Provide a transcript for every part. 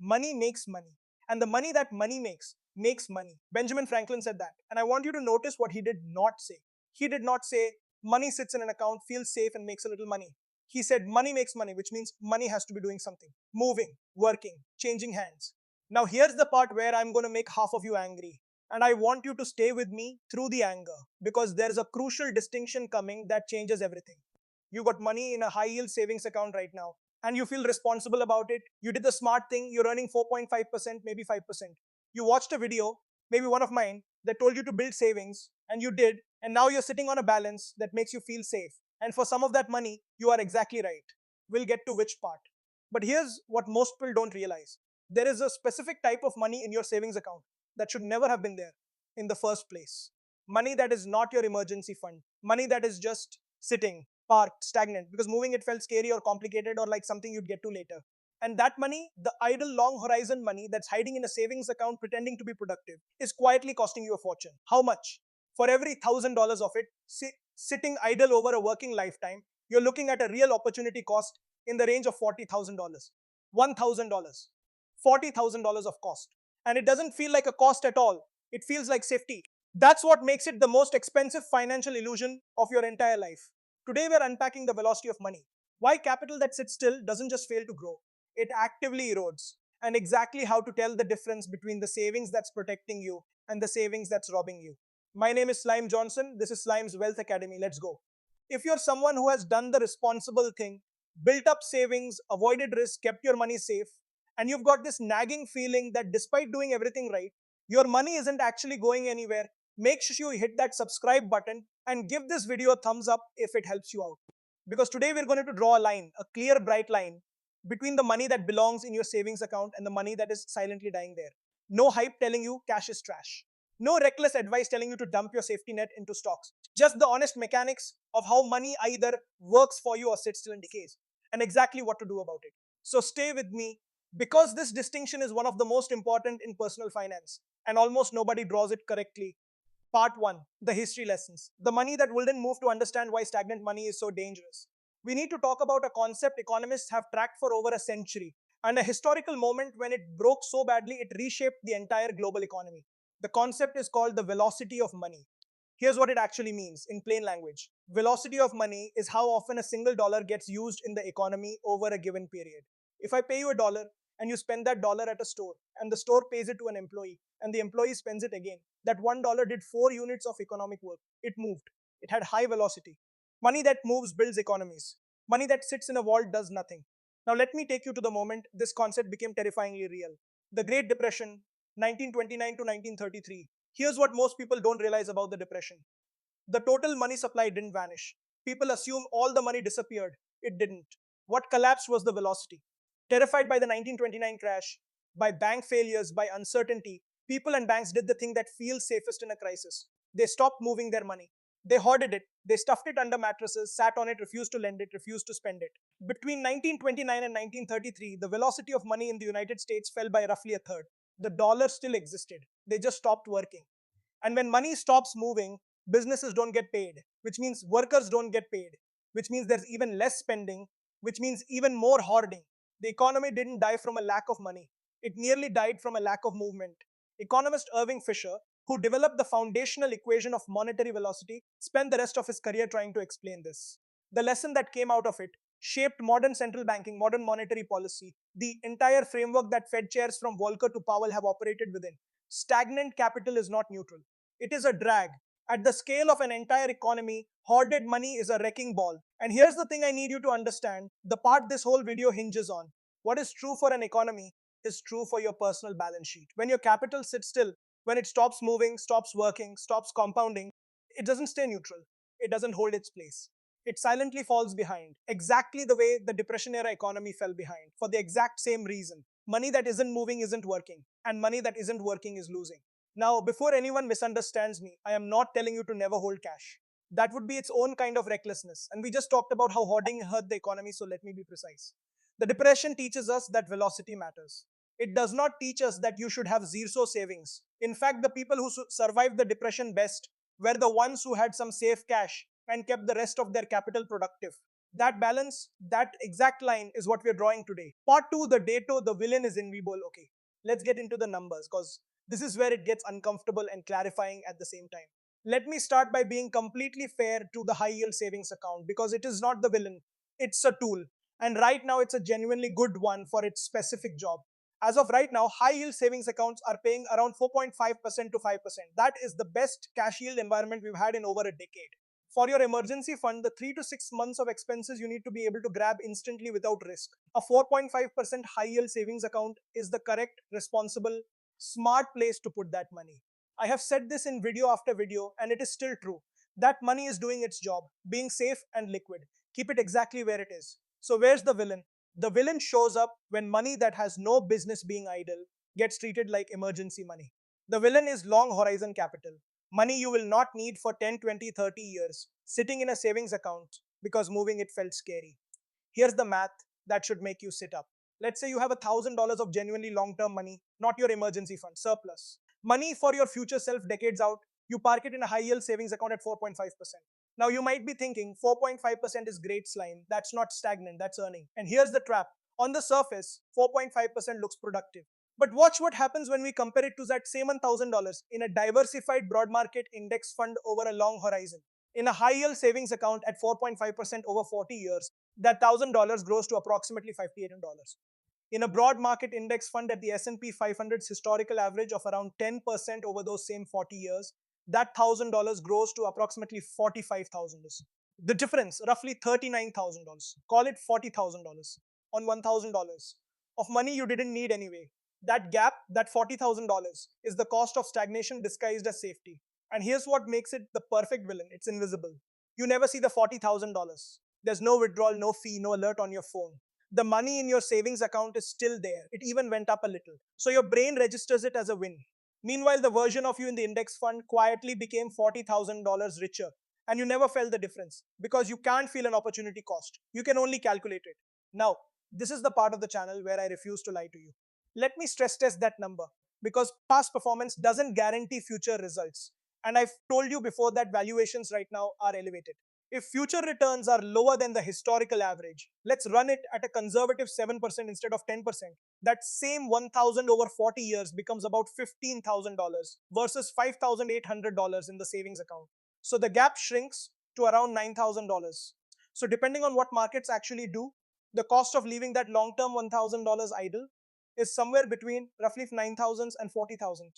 Money makes money. And the money that money makes money. Benjamin Franklin said that. And I want you to notice what he did not say. He did not say, money sits in an account, feels safe, and makes a little money. He said, money makes money, which means money has to be doing something, moving, working, changing hands. Now, here's the part where I'm going to make half of you angry. And I want you to stay with me through the anger because there's a crucial distinction coming that changes everything. You got money in a high yield savings account right now and you feel responsible about it. You did the smart thing. You're earning 4.5%, maybe 5%. You watched a video, maybe one of mine, that told you to build savings and you did. And now you're sitting on a balance that makes you feel safe. And for some of that money, you are exactly right. We'll get to which part. But here's what most people don't realize. There is a specific type of money in your savings account that should never have been there in the first place. Money that is not your emergency fund. Money that is just sitting, parked, stagnant, because moving it felt scary or complicated or like something you'd get to later. And that money, the idle long horizon money that's hiding in a savings account pretending to be productive, is quietly costing you a fortune. How much? For every $1,000 of it sitting idle over a working lifetime, you're looking at a real opportunity cost in the range of $40,000, $1,000, $40,000 of cost. And it doesn't feel like a cost at all. It feels like safety. That's what makes it the most expensive financial illusion of your entire life. Today we're unpacking the velocity of money. Why capital that sits still doesn't just fail to grow, it actively erodes. And exactly how to tell the difference between the savings that's protecting you and the savings that's robbing you. My name is Slime Johnson. This is Slime's Wealth Academy. Let's go. If you're someone who has done the responsible thing, built up savings, avoided risk, kept your money safe, and you've got this nagging feeling that despite doing everything right, your money isn't actually going anywhere, make sure you hit that subscribe button and give this video a thumbs up if it helps you out. Because today we're going to draw a line, a clear, bright line between the money that belongs in your savings account and the money that is silently dying there. No hype telling you cash is trash. No reckless advice telling you to dump your safety net into stocks. Just the honest mechanics of how money either works for you or sits still and decays, and exactly what to do about it. So stay with me because this distinction is one of the most important in personal finance, and almost nobody draws it correctly. Part 1, the history lessons. The money that wouldn't move to understand why stagnant money is so dangerous. We need to talk about a concept economists have tracked for over a century and a historical moment when it broke so badly it reshaped the entire global economy. The concept is called the velocity of money. Here's what it actually means in plain language. Velocity of money is how often a single dollar gets used in the economy over a given period. If I pay you a dollar and you spend that dollar at a store and the store pays it to an employee and the employee spends it again, that $1 did 4 units of economic work. It moved. It had high velocity. Money that moves builds economies. Money that sits in a vault does nothing. Now let me take you to the moment this concept became terrifyingly real. The Great Depression, 1929 to 1933. Here's what most people don't realize about the Depression. The total money supply didn't vanish. People assume all the money disappeared. It didn't. What collapsed was the velocity. Terrified by the 1929 crash, by bank failures, by uncertainty, people and banks did the thing that feels safest in a crisis. They stopped moving their money. They hoarded it. They stuffed it under mattresses, sat on it, refused to lend it, refused to spend it. Between 1929 and 1933, the velocity of money in the United States fell by roughly a third. The dollar still existed. They just stopped working. And when money stops moving, businesses don't get paid, which means workers don't get paid, which means there's even less spending, which means even more hoarding. The economy didn't die from a lack of money. It nearly died from a lack of movement. Economist Irving Fisher, who developed the foundational equation of monetary velocity, spent the rest of his career trying to explain this. The lesson that came out of it shaped modern central banking, modern monetary policy, the entire framework that Fed chairs from Volcker to Powell have operated within. Stagnant capital is not neutral. It is a drag. At the scale of an entire economy, hoarded money is a wrecking ball. And here's the thing I need you to understand, the part this whole video hinges on. What is true for an economy is true for your personal balance sheet. When your capital sits still, when it stops moving, stops working, stops compounding, it doesn't stay neutral. It doesn't hold its place. It silently falls behind, exactly the way the Depression era economy fell behind, for the exact same reason. Money that isn't moving isn't working, and money that isn't working is losing. Now, before anyone misunderstands me, I am not telling you to never hold cash. That would be its own kind of recklessness. And we just talked about how hoarding hurt the economy, so let me be precise. The Depression teaches us that velocity matters. It does not teach us that you should have zero savings. In fact, the people who survived the Depression best were the ones who had some safe cash and kept the rest of their capital productive. That balance, that exact line is what we're drawing today. Part 2, the dato, the villain is invisible. Okay, let's get into the numbers because this is where it gets uncomfortable and clarifying at the same time. Let me start by being completely fair to the high yield savings account because it is not the villain, it's a tool. And right now, it's a genuinely good one for its specific job. As of right now, high yield savings accounts are paying around 4.5% to 5%. That is the best cash yield environment we've had in over a decade. For your emergency fund, the 3 to 6 months of expenses you need to be able to grab instantly without risk. A 4.5% high yield savings account is the correct, responsible, smart place to put that money. I have said this in video after video, and it is still true. That money is doing its job, being safe and liquid. Keep it exactly where it is. So, where's the villain? The villain shows up when money that has no business being idle gets treated like emergency money. The villain is long horizon capital. Money you will not need for 10, 20, 30 years, sitting in a savings account because moving it felt scary. Here's the math that should make you sit up. Let's say you have $1,000 of genuinely long term money, not your emergency fund, surplus. Money for your future self decades out, you park it in a high yield savings account at 4.5%. Now you might be thinking 4.5% is great slime, that's not stagnant, that's earning. And here's the trap. On the surface, 4.5% looks productive. But watch what happens when we compare it to that same $1,000 in a diversified broad market index fund over a long horizon. In a high yield savings account at 4.5% over 40 years, that $1,000 grows to approximately $5,800. In a broad market index fund at the S&P 500's historical average of around 10% over those same 40 years, that $1,000 grows to approximately $45,000. The difference, roughly $39,000. Call it $40,000 on $1,000 of money you didn't need anyway. That gap, that $40,000, is the cost of stagnation disguised as safety. And here's what makes it the perfect villain. It's invisible. You never see the $40,000. There's no withdrawal, no fee, no alert on your phone. The money in your savings account is still there. It even went up a little. So your brain registers it as a win. Meanwhile, the version of you in the index fund quietly became $40,000 richer. And you never felt the difference because you can't feel an opportunity cost. You can only calculate it. Now, this is the part of the channel where I refuse to lie to you. Let me stress test that number because past performance doesn't guarantee future results. And I've told you before that valuations right now are elevated. If future returns are lower than the historical average, let's run it at a conservative 7% instead of 10%. That same 1,000 over 40 years becomes about $15,000 versus $5,800 in the savings account. So the gap shrinks to around $9,000. So depending on what markets actually do, the cost of leaving that long-term $1,000 idle is somewhere between roughly 9,000 and 40,000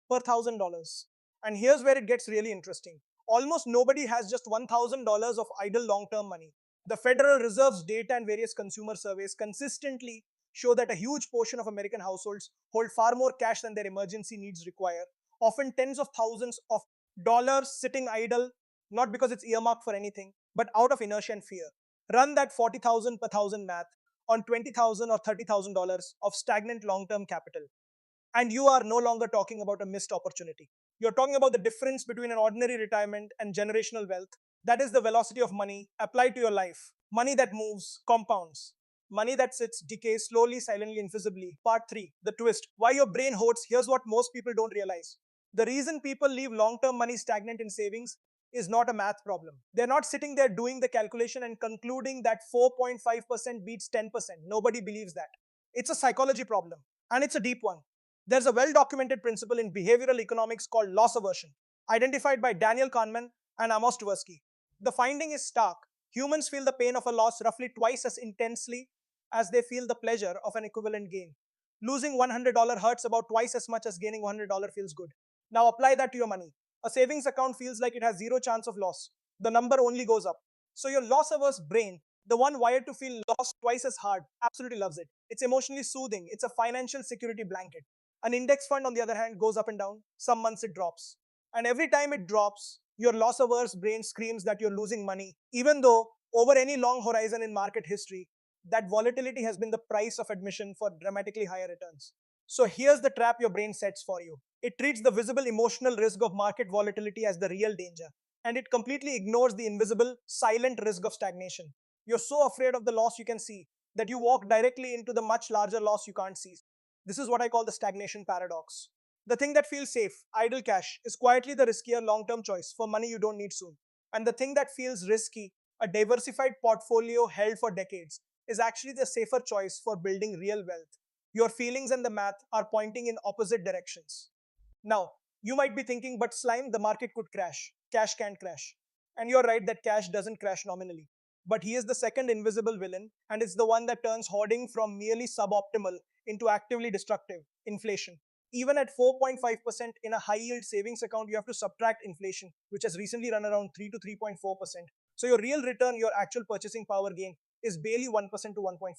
per $1,000. And here's where it gets really interesting. Almost nobody has just $1,000 of idle long-term money. The Federal Reserve's data and various consumer surveys consistently show that a huge portion of American households hold far more cash than their emergency needs require, often tens of thousands of dollars sitting idle, not because it's earmarked for anything, but out of inertia and fear. Run that 40,000 per thousand math on $20,000 or $30,000 of stagnant long-term capital. And you are no longer talking about a missed opportunity. You're talking about the difference between an ordinary retirement and generational wealth. That is the velocity of money applied to your life. Money that moves, compounds. Money that sits, decays slowly, silently, invisibly. Part 3, the twist. Why your brain hoards. Here's what most people don't realize. The reason people leave long-term money stagnant in savings is not a math problem. They're not sitting there doing the calculation and concluding that 4.5% beats 10%. Nobody believes that. It's a psychology problem, and it's a deep one. There's a well-documented principle in behavioral economics called loss aversion, identified by Daniel Kahneman and Amos Tversky. The finding is stark. Humans feel the pain of a loss roughly twice as intensely as they feel the pleasure of an equivalent gain. Losing $100 hurts about twice as much as gaining $100 feels good. Now apply that to your money. A savings account feels like it has zero chance of loss. The number only goes up. So your loss-averse brain, the one wired to feel loss twice as hard, absolutely loves it. It's emotionally soothing. It's a financial security blanket. An index fund, on the other hand, goes up and down. Some months it drops. And every time it drops, your loss-averse brain screams that you're losing money, even though over any long horizon in market history, that volatility has been the price of admission for dramatically higher returns. So here's the trap your brain sets for you. It treats the visible emotional risk of market volatility as the real danger, and it completely ignores the invisible, silent risk of stagnation. You're so afraid of the loss you can see that you walk directly into the much larger loss you can't see. This is what I call the stagnation paradox. The thing that feels safe, idle cash, is quietly the riskier long-term choice for money you don't need soon. And the thing that feels risky, A diversified portfolio held for decades is actually the safer choice for building real wealth. Your feelings and the math are pointing in opposite directions. Now, you might be thinking, but Slime, the market could crash. Cash can't crash. And you're right that cash doesn't crash nominally. But he is the second invisible villain, and it's the one that turns hoarding from merely suboptimal into actively destructive inflation. Even at 4.5% in a high yield savings account, you have to subtract inflation, which has recently run around 3 to 3.4%. So your real return, your actual purchasing power gain, is barely 1% to 1.5%.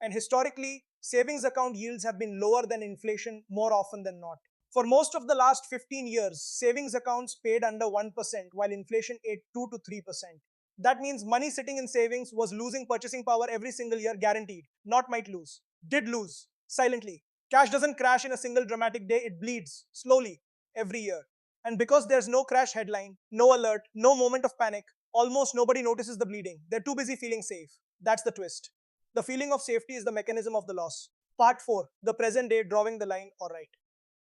And historically, savings account yields have been lower than inflation more often than not. For most of the last 15 years, savings accounts paid under 1%, while inflation ate 2 to 3%. That means money sitting in savings was losing purchasing power every single year, guaranteed. Not might lose. Did lose. Silently. Cash doesn't crash in a single dramatic day, it bleeds slowly every year. And because there's no crash headline, no alert, no moment of panic, almost nobody notices the bleeding. They're too busy feeling safe. That's the twist. The feeling of safety is the mechanism of the loss. Part 4, the present day drawing the line, alright.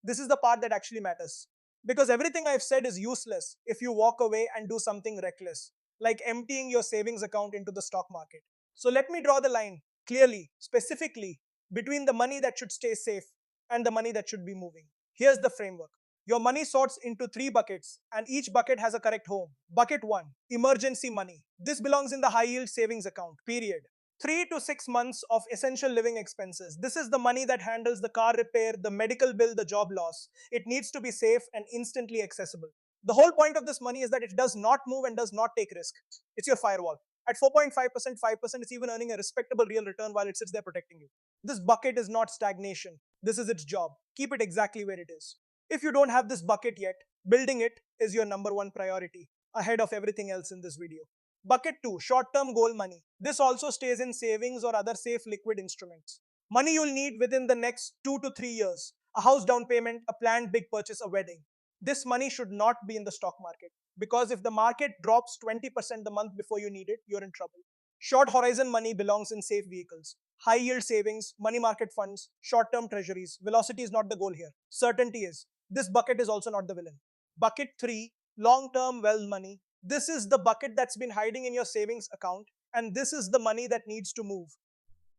This is the part that actually matters. Because everything I've said is useless if you walk away and do something reckless, like emptying your savings account into the stock market. So let me draw the line clearly, specifically, between the money that should stay safe and the money that should be moving. Here's the framework. Your money sorts into 3 buckets, and each bucket has a correct home. Bucket 1, emergency money. This belongs in the high yield savings account, period. 3 to 6 months of essential living expenses. This is the money that handles the car repair, the medical bill, the job loss. It needs to be safe and instantly accessible. The whole point of this money is that it does not move and does not take risk. It's your firewall. At 4.5%, 5%, it's even earning a respectable real return while it sits there protecting you. This bucket is not stagnation. This is its job. Keep it exactly where it is. If you don't have this bucket yet, building it is your number one priority, ahead of everything else in this video. Bucket 2, short-term goal money. This also stays in savings or other safe liquid instruments. Money you'll need within the next 2 to 3 years. A house down payment, a planned big purchase, a wedding. This money should not be in the stock market, because if the market drops 20% the month before you need it, you're in trouble. Short horizon money belongs in safe vehicles. High yield savings, money market funds, short-term treasuries. Velocity is not the goal here. Certainty is. This bucket is also not the villain. Bucket 3, long-term wealth money. This is the bucket that's been hiding in your savings account, and this is the money that needs to move.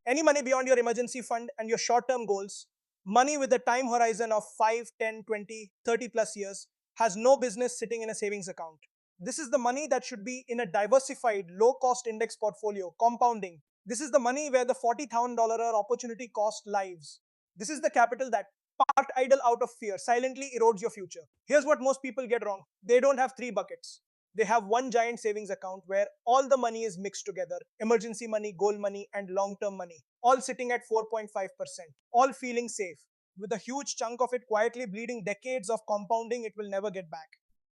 Any money beyond your emergency fund and your short-term goals, money with a time horizon of 5, 10, 20, 30 plus years, has no business sitting in a savings account. This is the money that should be in a diversified, low-cost index portfolio, compounding. This is the money where the $40,000 opportunity cost lives. This is the capital that, parked idle out of fear, silently erodes your future. Here's what most people get wrong. They don't have 3 buckets. They have one giant savings account where all the money is mixed together: emergency money, goal money, and long term money, all sitting at 4.5%, all feeling safe, with a huge chunk of it quietly bleeding decades of compounding it will never get back.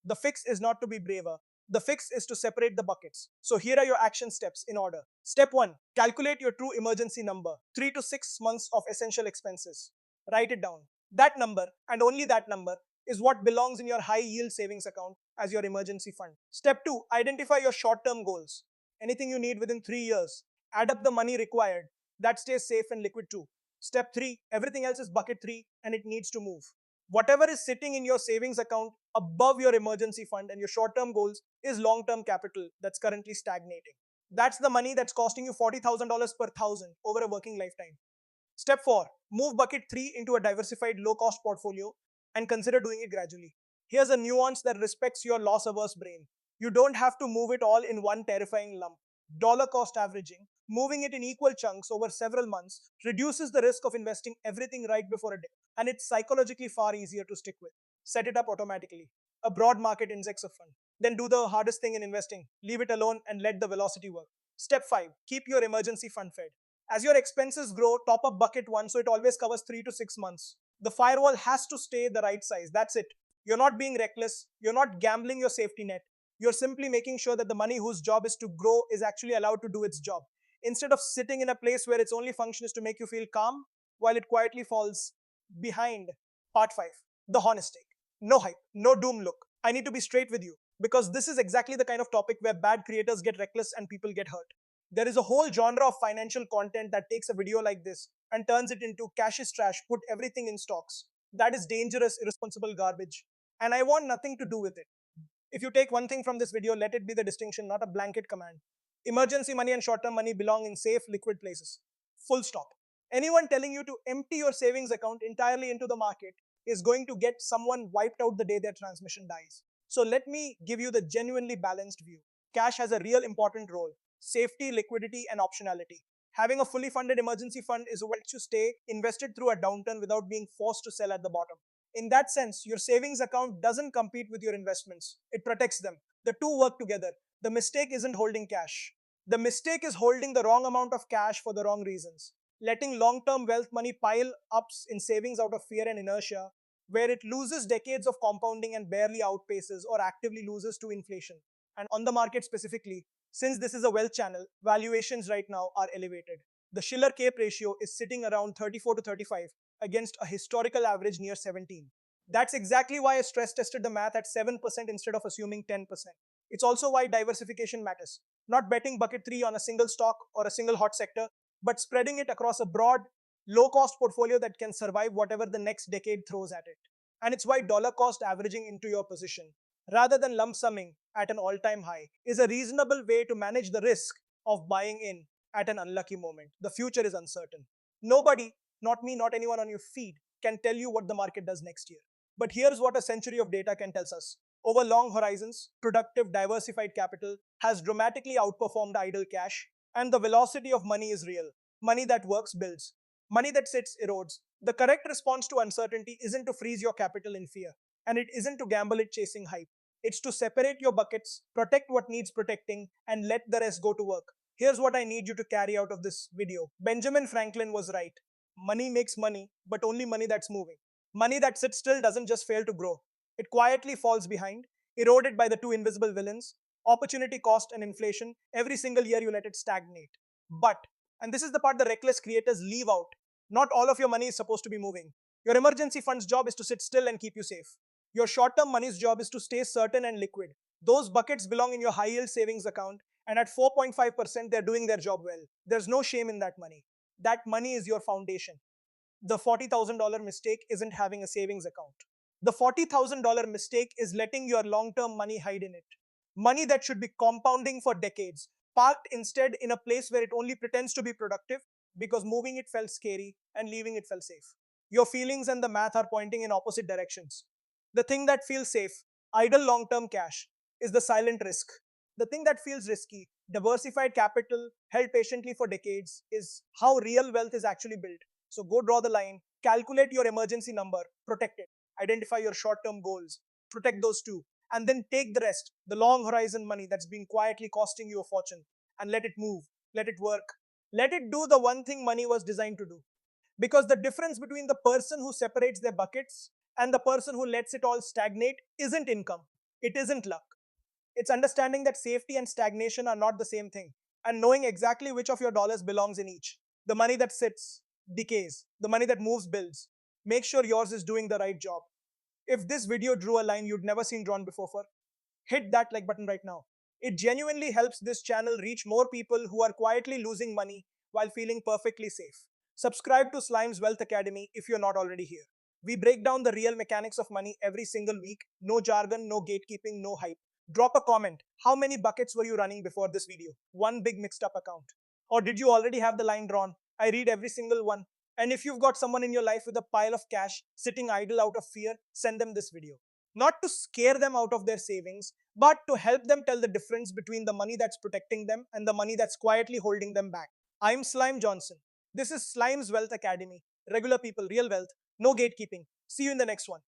The fix is not to be braver. The fix is to separate the buckets. So here are your action steps in order. Step 1, calculate your true emergency number, 3 to 6 months of essential expenses. Write it down. That number, and only that number, is what belongs in your high yield savings account as your emergency fund. Step 2, identify your short term goals. Anything you need within 3 years. Add up the money required. That stays safe and liquid too. Step 3, everything else is bucket 3 and it needs to move. Whatever is sitting in your savings account above your emergency fund and your short term goals is long term capital that's currently stagnating. That's the money that's costing you $40,000 per thousand over a working lifetime. Step 4, move bucket 3 into a diversified low-cost portfolio and consider doing it gradually. Here's a nuance that respects your loss-averse brain. You don't have to move it all in one terrifying lump. Dollar cost averaging, moving it in equal chunks over several months, reduces the risk of investing everything right before a dip, and it's psychologically far easier to stick with. Set it up automatically. A broad market index of fund. Then do the hardest thing in investing. Leave it alone and let the velocity work. Step 5, keep your emergency fund fed. As your expenses grow, top up bucket 1 so it always covers 3 to 6 months. The firewall has to stay the right size. That's it. You're not being reckless. You're not gambling your safety net. You're simply making sure that the money whose job is to grow is actually allowed to do its job, instead of sitting in a place where its only function is to make you feel calm while it quietly falls behind. Part 5, the honest take. No hype, no doom look. I need to be straight with you because this is exactly the kind of topic where bad creators get reckless and people get hurt. There is a whole genre of financial content that takes a video like this and turns it into cash is trash, put everything in stocks. That is dangerous, irresponsible garbage. And I want nothing to do with it. If you take one thing from this video, let it be the distinction, not a blanket command. Emergency money and short-term money belong in safe, liquid places. Full stop. Anyone telling you to empty your savings account entirely into the market is going to get someone wiped out the day their transmission dies. So let me give you the genuinely balanced view. Cash has a real important role: safety, liquidity, and optionality. Having a fully funded emergency fund is a way to stay invested through a downturn without being forced to sell at the bottom. In that sense, your savings account doesn't compete with your investments, it protects them. The two work together. The mistake isn't holding cash. The mistake is holding the wrong amount of cash for the wrong reasons. Letting long term wealth money pile up in savings out of fear and inertia, where it loses decades of compounding and barely outpaces or actively loses to inflation. And on the market specifically, since this is a wealth channel, valuations right now are elevated. The Schiller Cape ratio is sitting around 34 to 35 against a historical average near 17. That's exactly why I stress tested the math at 7% instead of assuming 10%. It's also why diversification matters. Not betting bucket 3 on a single stock or a single hot sector, but spreading it across a broad, low-cost portfolio that can survive whatever the next decade throws at it. And it's why dollar cost averaging into your position, rather than lump summing at an all-time high, is a reasonable way to manage the risk of buying in at an unlucky moment. The future is uncertain. Nobody, not me, not anyone on your feed, can tell you what the market does next year. But here's what a century of data can tell us. Over long horizons, productive, diversified capital has dramatically outperformed idle cash, and the velocity of money is real. Money that works builds. Money that sits erodes. The correct response to uncertainty isn't to freeze your capital in fear, and it isn't to gamble it chasing hype. It's to separate your buckets, protect what needs protecting, and let the rest go to work. Here's what I need you to carry out of this video. Benjamin Franklin was right. Money makes money, but only money that's moving. Money that sits still doesn't just fail to grow. It quietly falls behind, eroded by the two invisible villains, opportunity cost and inflation. Every single year you let it stagnate. But, and this is the part the reckless creators leave out, not all of your money is supposed to be moving. Your emergency fund's job is to sit still and keep you safe. Your short-term money's job is to stay certain and liquid. Those buckets belong in your high-yield savings account, and at 4.5%, they're doing their job well. There's no shame in that money. That money is your foundation. The $40,000 mistake isn't having a savings account. The $40,000 mistake is letting your long-term money hide in it. Money that should be compounding for decades, parked instead in a place where it only pretends to be productive because moving it felt scary and leaving it felt safe. Your feelings and the math are pointing in opposite directions. The thing that feels safe, idle long-term cash, is the silent risk. The thing that feels risky, diversified capital held patiently for decades, is how real wealth is actually built. So go draw the line, calculate your emergency number, protect it, identify your short-term goals, protect those too, and then take the rest, the long horizon money that's been quietly costing you a fortune, and let it move, let it work, let it do the one thing money was designed to do. Because the difference between the person who separates their buckets and the person who lets it all stagnate isn't income, it isn't luck. It's understanding that safety and stagnation are not the same thing, and knowing exactly which of your dollars belongs in each. The money that sits decays, the money that moves builds. Make sure yours is doing the right job. If this video drew a line you'd never seen drawn before, hit that like button right now. It genuinely helps this channel reach more people who are quietly losing money while feeling perfectly safe. Subscribe to Slime's Wealth Academy if you're not already here. We break down the real mechanics of money every single week. No jargon, no gatekeeping, no hype. Drop a comment. How many buckets were you running before this video? One big mixed up account. Or did you already have the line drawn? I read every single one. And if you've got someone in your life with a pile of cash sitting idle out of fear, send them this video. Not to scare them out of their savings, but to help them tell the difference between the money that's protecting them and the money that's quietly holding them back. I'm Slime Johnson. This is Slime's Wealth Academy. Regular people, real wealth, no gatekeeping. See you in the next one.